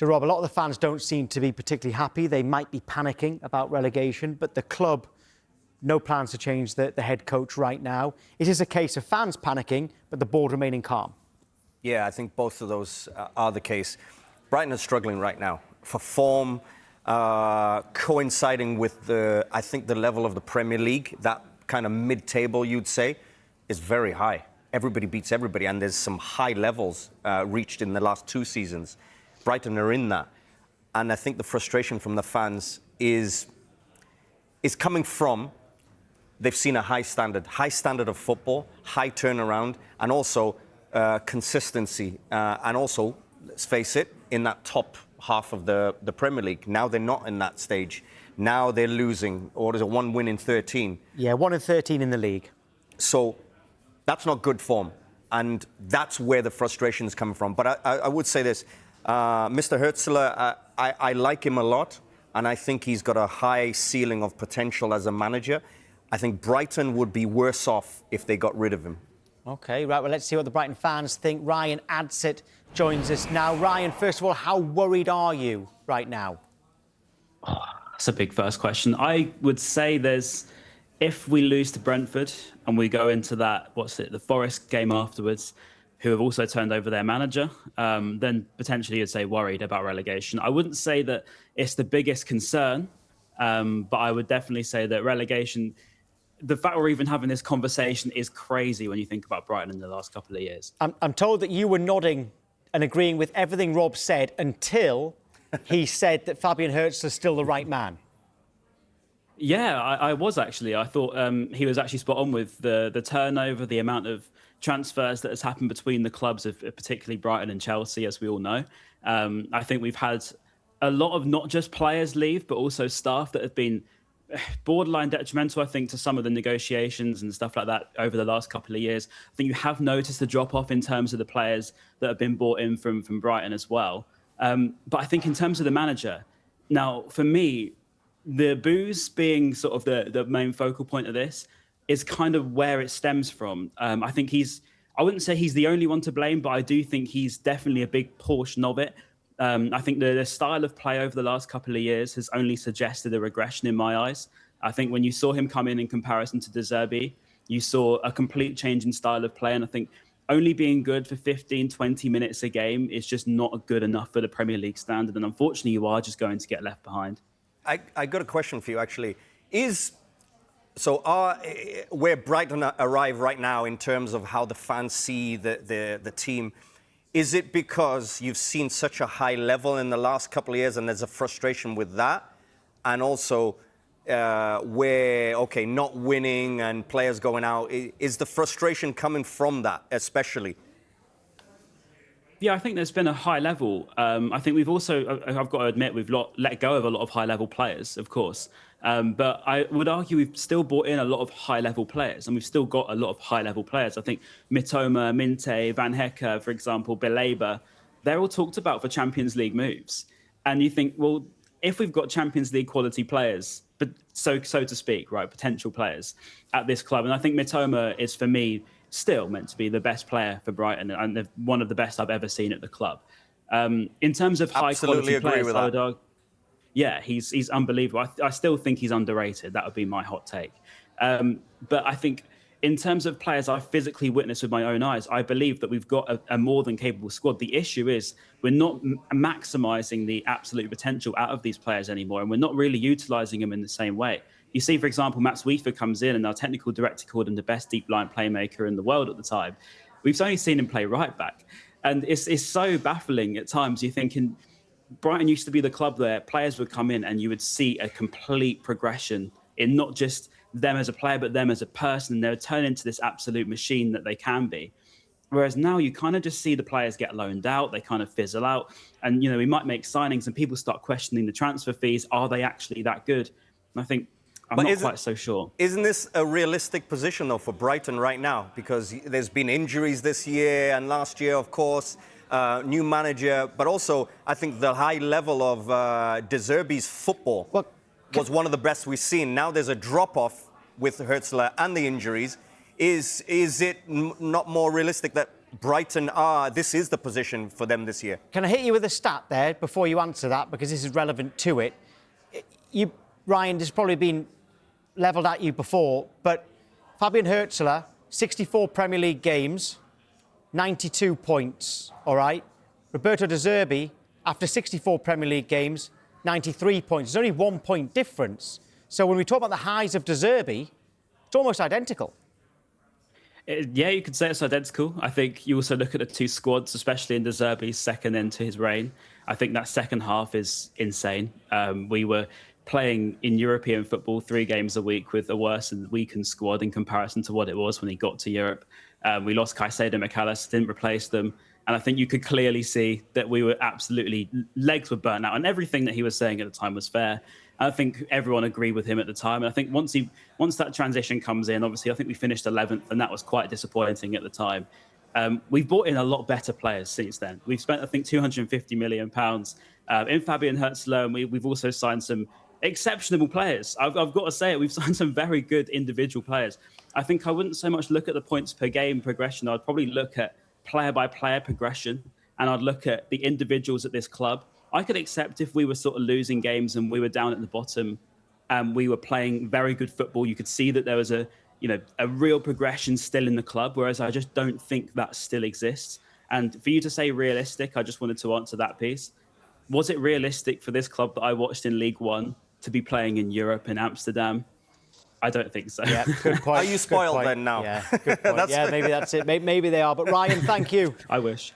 So, Rob, a lot of the fans don't seem to be particularly happy. They might be panicking about relegation, but the club, no plans to change the head coach right now. It is a case of fans panicking, but the board remaining calm. Yeah, I think both of those are the case. Brighton is struggling right now for form, coinciding with I think the level of the Premier League, that kind of mid-table, you'd say, is very high. Everybody beats everybody, and there's some high levels reached in the last 2 seasons. Brighton are in that. And I think the frustration from the fans is coming from they've seen a high standard of football, high turnaround, and also consistency. And also, let's face it, in that top half of the Premier League. Now they're not in that stage. Now they're losing, or is it 1 win in 13? Yeah, 1 in 13 in the league. So that's not good form. And that's where the frustration is coming from. But I would say this, Mr. Hurzeler, I like him a lot. And I think he's got a high ceiling of potential as a manager. I think Brighton would be worse off if they got rid of him. OK, right, well, let's see what the Brighton fans think. Ryan Adsit joins us now. Ryan, first of all, how worried are you right now? Oh, that's a big first question. I would say if we lose to Brentford and we go into that, the Forest game afterwards, who have also turned over their manager, then potentially you'd say worried about relegation. I wouldn't say that it's the biggest concern, but I would definitely say that relegation, the fact we're even having this conversation is crazy when you think about Brighton in the last couple of years. I'm told that you were nodding and agreeing with everything Rob said until he said that Fabian Hurzeler is still the right man. Yeah, I was actually. I thought he was actually spot on with the turnover, the amount of transfers that has happened between the clubs of particularly Brighton and Chelsea, as we all know. I think we've had a lot of not just players leave, but also staff that have been borderline detrimental, I think, to some of the negotiations and stuff like that over the last couple of years. I think you have noticed a drop-off in terms of the players that have been brought in from Brighton as well. But I think in terms of the manager, now, for me, the boos being sort of the main focal point of this is kind of where it stems from. I think I wouldn't say he's the only one to blame, but I do think he's definitely a big portion of it. I think the style of play over the last couple of years has only suggested a regression in my eyes. I think when you saw him come in comparison to De Zerbi, you saw a complete change in style of play. And I think only being good for 15, 20 minutes a game is just not good enough for the Premier League standard. And unfortunately, you are just going to get left behind. I got a question for you, actually. Where Brighton arrive right now in terms of how the fans see the team, is it because you've seen such a high level in the last couple of years and there's a frustration with that? And also not winning and players going out, is the frustration coming from that especially? Yeah, I think there's been a high level. I think we've also, I've got to admit, we've let go of a lot of high-level players, of course. But I would argue we've still brought in a lot of high-level players, and we've still got a lot of high-level players. I think Mitoma, Minte, Van Hecke, for example, Beleba, they're all talked about for Champions League moves. And you think, well, if we've got Champions League quality players, but so to speak, right, potential players at this club, and I think Mitoma is, for me, still meant to be the best player for Brighton and one of the best I've ever seen at the club. In terms of high-quality players, I would argue, yeah, he's unbelievable. I still think he's underrated. That would be my hot take. But I think in terms of players I physically witnessed with my own eyes, I believe that we've got a more than capable squad. The issue is we're not maximising the absolute potential out of these players anymore, and we're not really utilising them in the same way. You see, for example, Max Wiefer comes in and our technical director called him the best deep-line playmaker in the world at the time. We've only seen him play right back. And it's so baffling at times. You're thinking, Brighton used to be the club where players would come in and you would see a complete progression in not just them as a player, but them as a person. And they would turn into this absolute machine that they can be. Whereas now you kind of just see the players get loaned out, they kind of fizzle out. And, we might make signings and people start questioning the transfer fees. Are they actually that good? And I think I'm not quite so sure. Isn't this a realistic position, though, for Brighton right now? Because there's been injuries this year and last year, of course, new manager. But also, I think the high level of De Zerbi's football was one of the best we've seen. Now there's a drop-off with Hurzeler and the injuries. Is it not more realistic that Brighton this is the position for them this year. Can I hit you with a stat there before you answer that, because this is relevant to it? Ryan, this has probably been levelled at you before, but Fabian Hurzeler, 64 Premier League games, 92 points, all right? Roberto De Zerbi, after 64 Premier League games, 93 points. There's only 1 point difference. So when we talk about the highs of De Zerbi, it's almost identical. Yeah, you could say it's identical. I think you also look at the two squads, especially in De Zerbi's second end to his reign. I think that second half is insane. We were playing in European football 3 games a week with a worse and weakened squad in comparison to what it was when he got to Europe. We lost Caicedo and McAllister, didn't replace them. And I think you could clearly see that we were absolutely, legs were burnt out, and everything that he was saying at the time was fair. And I think everyone agreed with him at the time. And I think once that transition comes in, obviously, I think we finished 11th, and that was quite disappointing at the time. We've brought in a lot better players since then. We've spent, I think, £250 million in Fabian Hurzeler, and we've also signed some exceptional players. I've got to say it. We've signed some very good individual players. I think I wouldn't so much look at the points per game progression. I'd probably look at player by player progression, and I'd look at the individuals at this club. I could accept if we were sort of losing games and we were down at the bottom and we were playing very good football. You could see that there was a real progression still in the club, whereas I just don't think that still exists. And for you to say realistic, I just wanted to answer that piece. Was it realistic for this club that I watched in League One to be playing in Europe, in Amsterdam? I don't think so. Yeah, good point. Are you spoiled then now? Yeah, good point. Yeah, maybe that's it. Maybe they are. But Ryan, thank you. I wish.